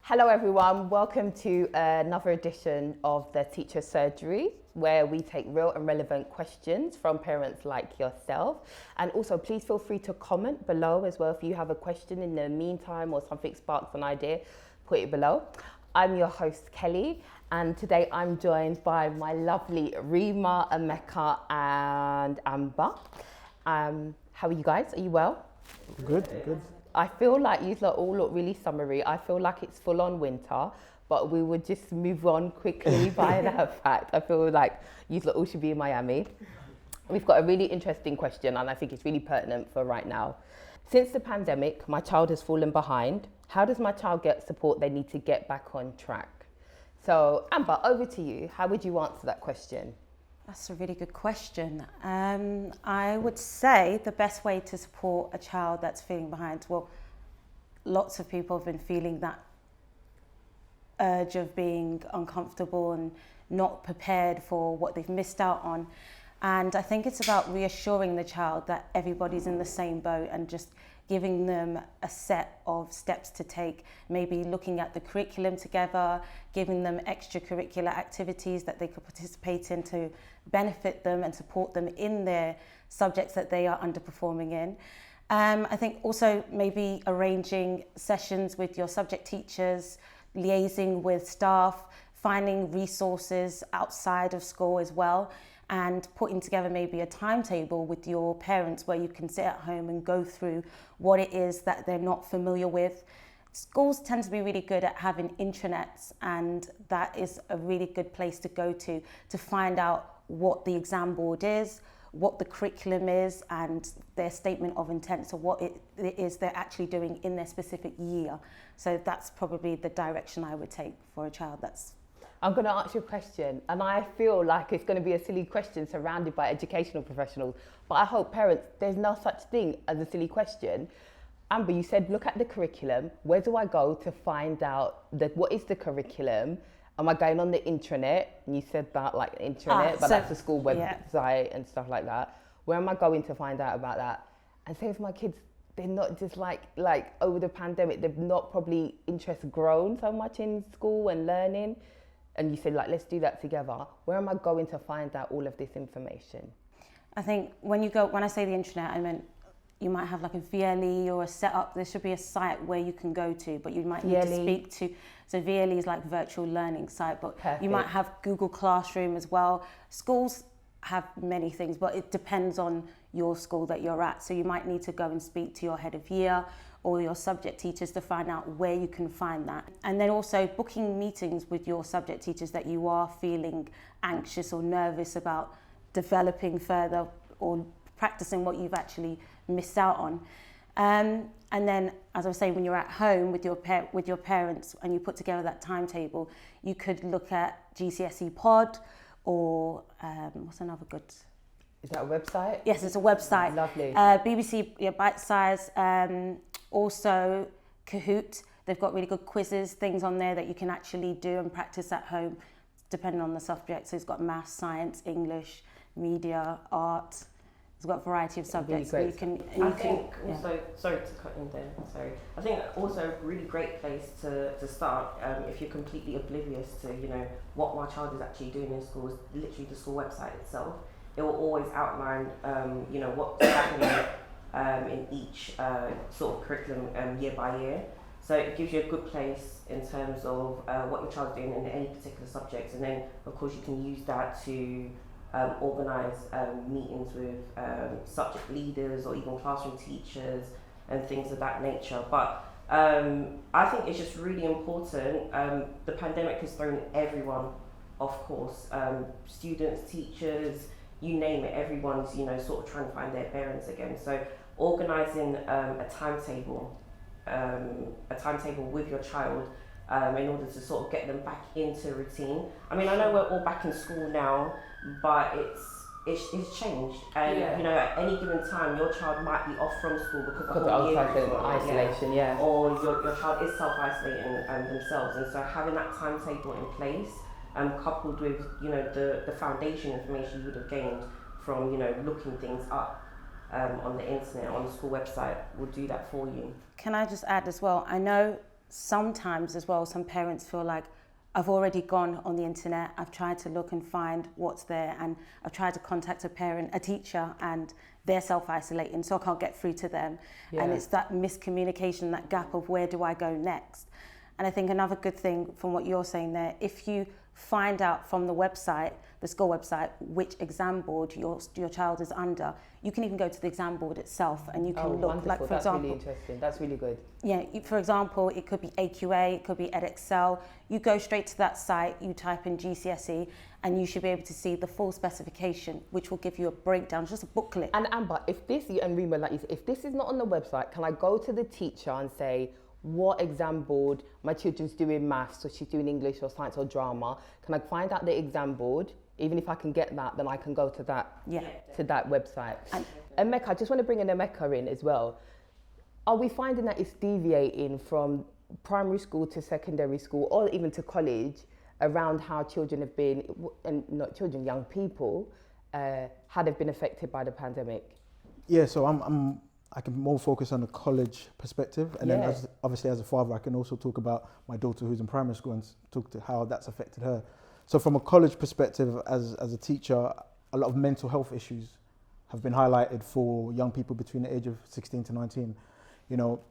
Hello everyone, welcome to another edition of the Teacher Surgery, where we take real and relevant questions from parents like yourself. And also please feel free to comment below as well if you have a question in the meantime or something sparks an idea, put it below. I'm your host Kelly, and today I'm joined by my lovely Ryma, Emeka and Amber. How are you guys? Are you well? Good. I feel like you all look really summery. I feel like it's full on winter, but we would just move on quickly by that fact. I feel like you all should be in Miami. We've got a really interesting question, and I think it's really pertinent for right now. Since the pandemic, my child has fallen behind. How does my child get support they need to get back on track? So Amber, over to you. How would you answer that question? That's a really good question. I would say the best way to support a child that's feeling behind, well, lots of people have been feeling that urge of being uncomfortable and not prepared for what they've missed out on. And I think it's about reassuring the child that everybody's in the same boat and just giving them a set of steps to take, maybe looking at the curriculum together, giving them extracurricular activities that they could participate in to benefit them and support them in their subjects that they are underperforming in. I think also maybe arranging sessions with your subject teachers, liaising with staff, finding resources outside of school as well, and putting together maybe a timetable with your parents where you can sit at home and go through what it is that they're not familiar with. Schools tend to be really good at having intranets, and that is a really good place to go to find out what the exam board is, what the curriculum is, and their statement of intent, so what it is they're actually doing in their specific year. So that's probably the direction I would take for a child that's... I'm going to ask you a question, and I feel like it's going to be a silly question surrounded by educational professionals, but I hope parents, there's no such thing as a silly question. Amber, you said look at the curriculum. Where do I go to find out what is the curriculum? Am I going on the intranet? And you said that like intranet, but that's the school website and stuff like that. Where am I going to find out about that? And say for my kids, they're not just like over the pandemic, they've not probably interest grown so much in school and learning. And you said, let's do that together. Where am I going to find out all of this information? I think when I say the internet, I meant you might have like a VLE or a setup. There should be a site where you can go to, but you might need to speak to. So VLE is like virtual learning site, but Perfect. You might have Google Classroom as well. Schools have many things, but it depends on your school that you're at. So you might need to go and speak to your head of year or your subject teachers to find out where you can find that. And then also booking meetings with your subject teachers that you are feeling anxious or nervous about developing further or practicing what you've actually missed out on. And then, as I was saying, when you're at home with your parents and you put together that timetable, you could look at GCSE Pod or what's another good... Is that a website? Yes, it's a website. Lovely. BBC Bite Size, also Kahoot. They've got really good quizzes, things on there that you can actually do and practice at home, depending on the subject. So it's got maths, science, English, media, art. It's got a variety of subjects. Really Sorry to cut in there. Sorry. I think also a really great place to start if you're completely oblivious to what my child is actually doing in school is literally the school website itself. It will always outline, what's happening in each sort of curriculum year by year. So it gives you a good place in terms of what your child's doing in any particular subjects. And then, of course, you can use that to organise meetings with subject leaders or even classroom teachers and things of that nature. But I think it's just really important. The pandemic has thrown everyone off course. Students, teachers, you name it, everyone's sort of trying to find their bearings again. So organising a timetable with your child in order to sort of get them back into routine. I mean, I know we're all back in school now, but it's changed, and at any given time your child might be off from school because the whole year is isolation, or your child is self-isolating themselves, and so having that timetable in place, coupled with the foundation information you would have gained from looking things up on the internet, on the school website, will do that for you. Can I just add as well, I know sometimes as well, some parents feel like, I've already gone on the internet, I've tried to look and find what's there, and I've tried to contact a teacher, and they're self-isolating, so I can't get through to them. Yeah. And it's that miscommunication, that gap of where do I go next? And I think another good thing from what you're saying there, if you find out from the website, the school website, which exam board your child is under, you can even go to the exam board itself and you can look, wonderful. like for That's example, really interesting. That's really good. yeah, for example, it could be AQA, it could be EdXL. You go straight to that site, you type in GCSE, and you should be able to see the full specification, which will give you a breakdown, just a booklet. And Amber, if this, and Ryma, like you said, if this is not on the website, can I go to the teacher and say, what exam board my children's doing maths, or she's doing English or science or drama? Can I find out the exam board? Even if I can get that, then I can go to that website. And Emeka, I just want to bring in Emeka in as well. Are we finding that it's deviating from primary school to secondary school, or even to college, around how children have been, and not children, young people, how they've been affected by the pandemic? Yeah, so I can more focus on the college perspective, and then obviously as a father, I can also talk about my daughter who's in primary school and talk to how that's affected her. So from a college perspective, as a teacher, a lot of mental health issues have been highlighted for young people between the age of 16 to 19. You know,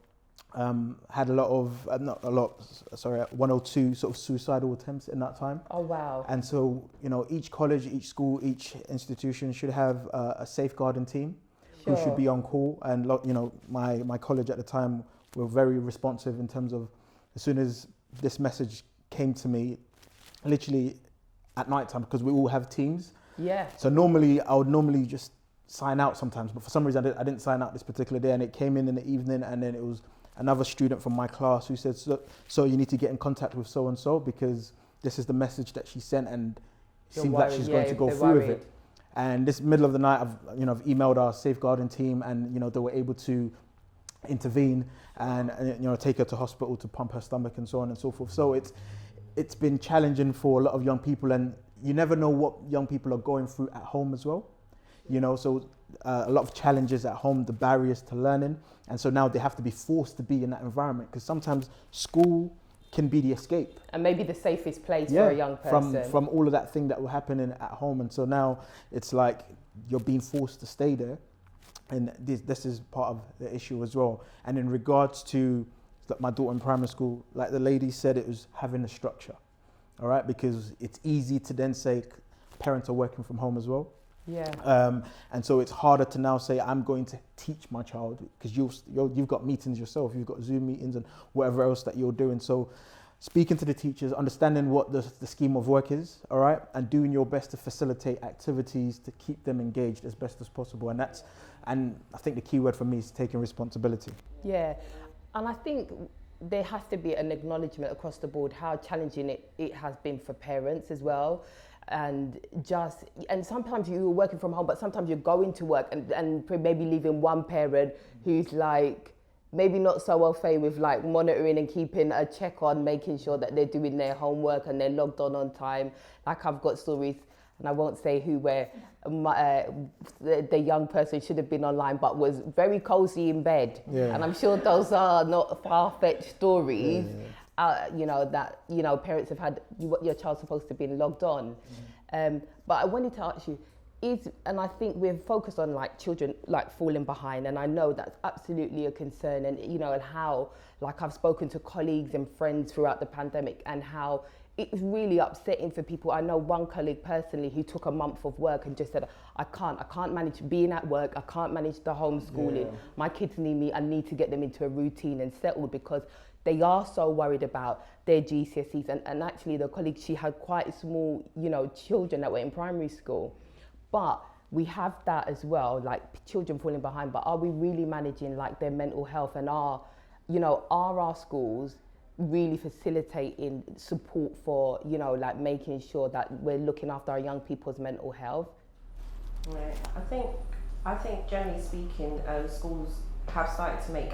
had 102 sort of suicidal attempts in that time. Oh, wow. And so, you know, each college, each school, each institution should have a safeguarding team who should be on call. And, you know, my college at the time were very responsive in terms of, as soon as this message came to me, literally at night time, because we all have teams. Yeah. So I would just sign out sometimes, but for some reason I didn't sign out this particular day, and it came in the evening, and then it was another student from my class who said, so you need to get in contact with so and so, because this is the message that she sent, and it seems like she's going to go through with it. And this middle of the night, I've emailed our safeguarding team, and they were able to intervene and take her to hospital to pump her stomach and so on and so forth. So it's been challenging for a lot of young people, and you never know what young people are going through at home as well. So a lot of challenges at home, the barriers to learning. And so now they have to be forced to be in that environment, because sometimes school can be the escape. And maybe the safest place for a young person. From all of that thing that were happening at home. And so now it's like you're being forced to stay there. And this is part of the issue as well. And in regards to my daughter in primary school, like the lady said, it was having a structure, all right? Because it's easy to then say parents are working from home as well. Yeah. And so it's harder to now say, I'm going to teach my child, because you've got meetings yourself, you've got Zoom meetings and whatever else that you're doing. So speaking to the teachers, understanding what the scheme of work is, all right? And doing your best to facilitate activities to keep them engaged as best as possible. And I think the key word for me is taking responsibility. Yeah. And I think there has to be an acknowledgement across the board how challenging it has been for parents as well. And sometimes you're working from home, but sometimes you're going to work and maybe leaving one parent who's like maybe not so well famed with like monitoring and keeping a check on, making sure that they're doing their homework and they're logged on time. Like I've got stories, and I won't say who, where the young person should have been online but was very cozy in bed. Yeah. And I'm sure those are not far-fetched stories. Yeah. Parents have had your child's supposed to be logged on. But I wanted to ask you, and I think we're focused on like children like falling behind, and I know that's absolutely a concern, and and how like I've spoken to colleagues and friends throughout the pandemic, and how it's really upsetting for people. I know one colleague personally who took a month of work and just said, I can't manage being at work, I can't manage the homeschooling. Yeah. My kids need me, I need to get them into a routine and settled, because they are so worried about their GCSEs. And actually the colleague, she had quite small, children that were in primary school. But we have that as well, like children falling behind, but are we really managing like their mental health, and are our schools really facilitating support for, like making sure that we're looking after our young people's mental health? Right. I think generally speaking, schools have started to make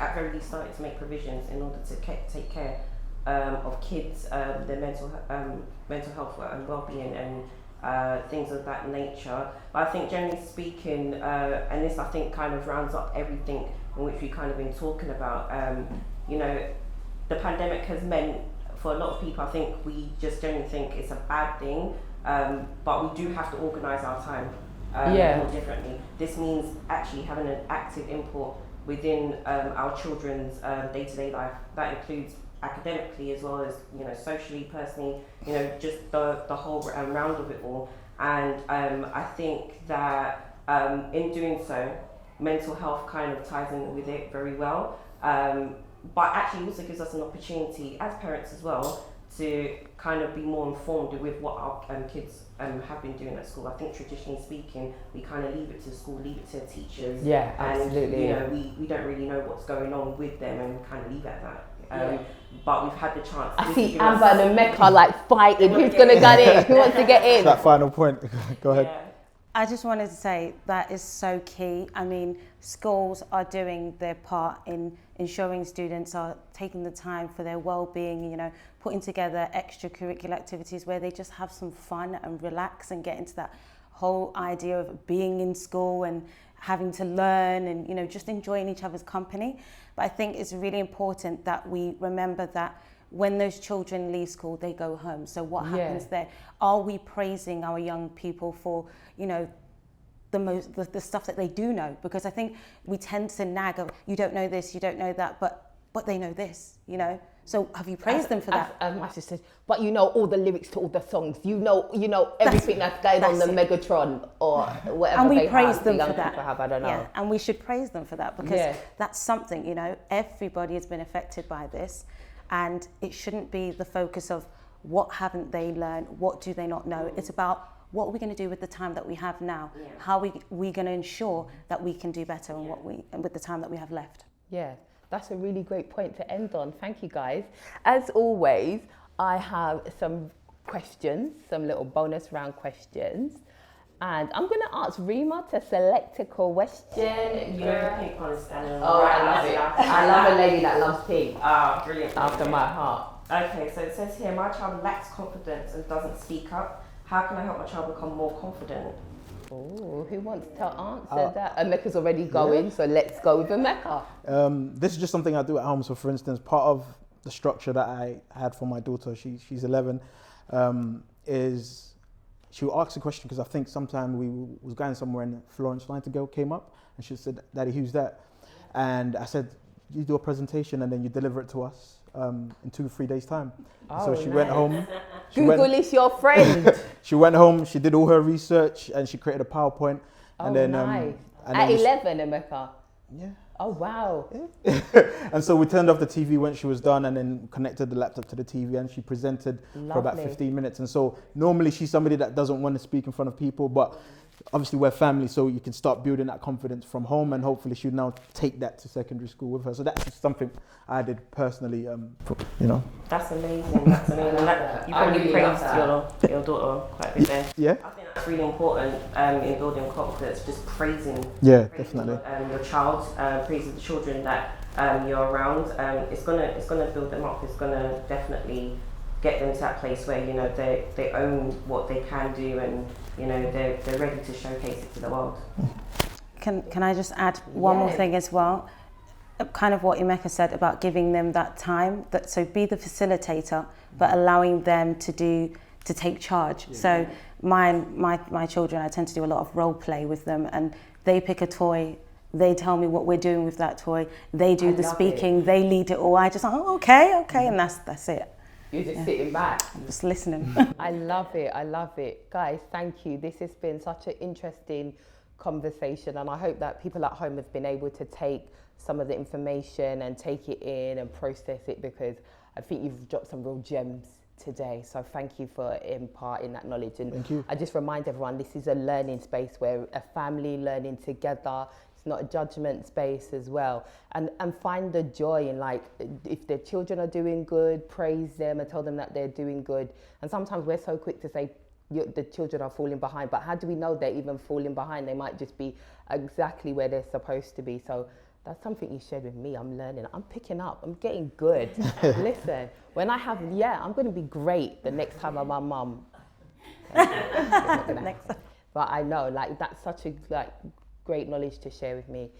provisions in order to take care of kids, their mental health and well-being and things of that nature. But I think generally speaking, and this I think kind of rounds up everything in which we kind of been talking about, the pandemic has meant for a lot of people, I think we just generally think it's a bad thing, but we do have to organise our time more differently. This means actually having an active input within our children's day-to-day life. That includes academically as well as, you know, socially, personally, you know, just the whole round of it all. And I think that in doing so, mental health kind of ties in with it very well. But actually also gives us an opportunity as parents as well to kind of be more informed with what our kids have been doing at school. I think traditionally speaking, we kind of leave it to school, leave it to teachers. Yeah, and, absolutely. You know, we don't really know what's going on with them, and we kind of leave it at that. But we've had the chance. I see Amber and Emeka like fighting. Who's going to get in? Who wants to get in? That final point. Go ahead. Yeah. I just wanted to say that is so key. I mean, schools are doing their part in ensuring students are taking the time for their well-being, you know, putting together extracurricular activities where they just have some fun and relax and get into that whole idea of being in school and having to learn and, you know, just enjoying each other's company. But I think it's really important that we remember that when those children leave school, they go home. So what happens there? Are we praising our young people for, you know, the stuff that they do know? Because I think we tend to nag of, you don't know this, you don't know that, but they know this, you know. So have you praised them for that? As my sister says, but you know all the lyrics to all the songs. You know everything that's going on the Megatron or whatever. And we they praise have, them the for young that. people have, I don't know. Yeah, and we should praise them for that because that's something, you know, everybody has been affected by this, and it shouldn't be the focus of what haven't they learned, what do they not know. It's about what are we going to do with the time that we have now? Yeah. How are we going to ensure that we can do better and with the time that we have left? Yeah, that's a really great point to end on. Thank you, guys. As always, I have some questions, some little bonus round questions. And I'm going to ask Ryma to select a question. Yeah, pink one is standing. Oh, I love it. I love a lady that loves pink. Ah, brilliant. After my heart. Okay, so it says here, my child lacks confidence and doesn't speak up. How can I help my child become more confident? Oh, who wants to answer that? Emeka's already going, so let's go with Emeka. This is just something I do at home. So, for instance, part of the structure that I had for my daughter, she's 11, is she will ask a question because I think sometime we was going somewhere and Florence Nightingale came up and she said, "Daddy, who's that?" And I said, "You do a presentation and then you deliver it to us in 2-3 days time." So she went home. Google is your friend. She went home, she did all her research and she created a PowerPoint. And then, nice. and At then 11, Emeka? Yeah. Oh, wow. Yeah. And so we turned off the TV when she was done and then connected the laptop to the TV and she presented for about 15 minutes. And so normally she's somebody that doesn't want to speak in front of people, but obviously we're family, so you can start building that confidence from home and hopefully she'll now take that to secondary school with her. So that's just something I did personally, you know. That's amazing, that's amazing. You probably praised your daughter quite a bit there. Yeah. I think that's really important in building confidence, just praising. Yeah, definitely. Your child, praising the children that you're around. It's gonna build them up. It's gonna definitely get them to that place where, you know, they own what they can do and, you know, they're ready to showcase it to the world. Can I just add one more thing as well? Kind of what Emeka said about giving them that time. So be the facilitator, but allowing them to take charge. Yeah. So my children, I tend to do a lot of role play with them, and they pick a toy. They tell me what we're doing with that toy. They do the speaking. They lead it all. I just okay, and that's it. You're just sitting back. I'm just listening. I love it. Guys, thank you. This has been such an interesting conversation, and I hope that people at home have been able to take some of the information and take it in and process it, because I think you've dropped some real gems today. So thank you for imparting that knowledge. And thank you. I just remind everyone, this is a learning space where a family learning together. It's not a judgment space as well. And find the joy in, like, if their children are doing good, praise them and tell them that they're doing good. And sometimes we're so quick to say the children are falling behind, but how do we know they're even falling behind? They might just be exactly where they're supposed to be. So that's something you shared with me. I'm learning. I'm picking up. I'm getting good. Listen, when I have, I'm going to be great the next time I'm my mum. But I know, like, that's such a great knowledge to share with me.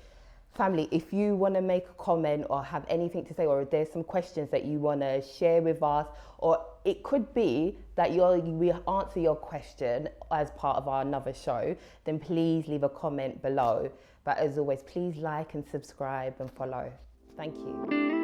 Family, if you want to make a comment or have anything to say, or if there's some questions that you want to share with us, or it could be that we answer your question as part of our another show, then please leave a comment below. But as always, please like and subscribe and follow. Thank you.